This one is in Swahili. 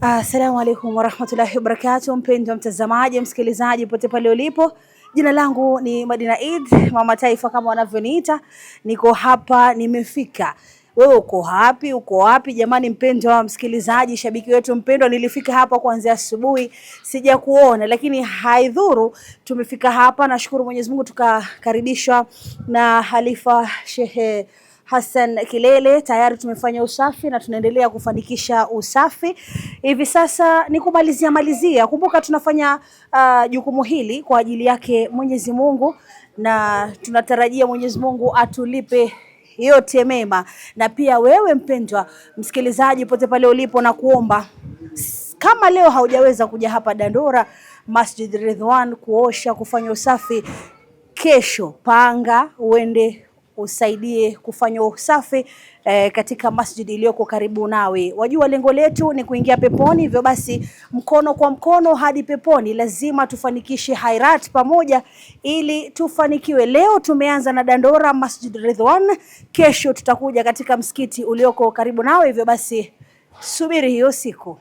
Assalamu alaikum warahmatullahi wabarakatuh, mpendwa mtazamaji, msikilizaji pote pale ulipo. Jina langu ni Madina Eid, mama taifa kama wanavyoniita. Niko hapa, nimefika. Wewe uko hapi, uko wapi? Jamani mpendwa msikilizaji, shabiki wetu mpendwa, nilifika hapa kuanzia asubuhi, sija kuona, lakini haidhuru, tumefika hapa. Nashukuru Mwenyezi Mungu tukakaribishwa na Halifa Shehe Hassan Kilele. Tayari tumefanya usafi na tunaendelea kufanikisha usafi. Hivi sasa ni kumalizia. Kumbuka tunafanya jukumu hili kwa ajili yake Mwenyezi Mungu, na tunatarajia Mwenyezi Mungu atulipe yote mema. Na pia wewe mpendwa msikilizaji pote pale ulipo, na kuomba kama leo haujaweza kuja hapa Dandora Masjid Ridwan kuosha, kufanya usafi, kesho panga uende usaidie kufanya usafi katika masjid iliyoko karibu nawe. Wajua lengo letu ni kuingia peponi, hivyo basi mkono kwa mkono hadi peponi. Lazima tufanikishe hairat pamoja ili tufanikiwe. Leo tumeanza na Dandora Masjid Ridwan, kesho tutakuja katika msikiti ulioko karibu nawe, hivyo basi subiri hiyo siku.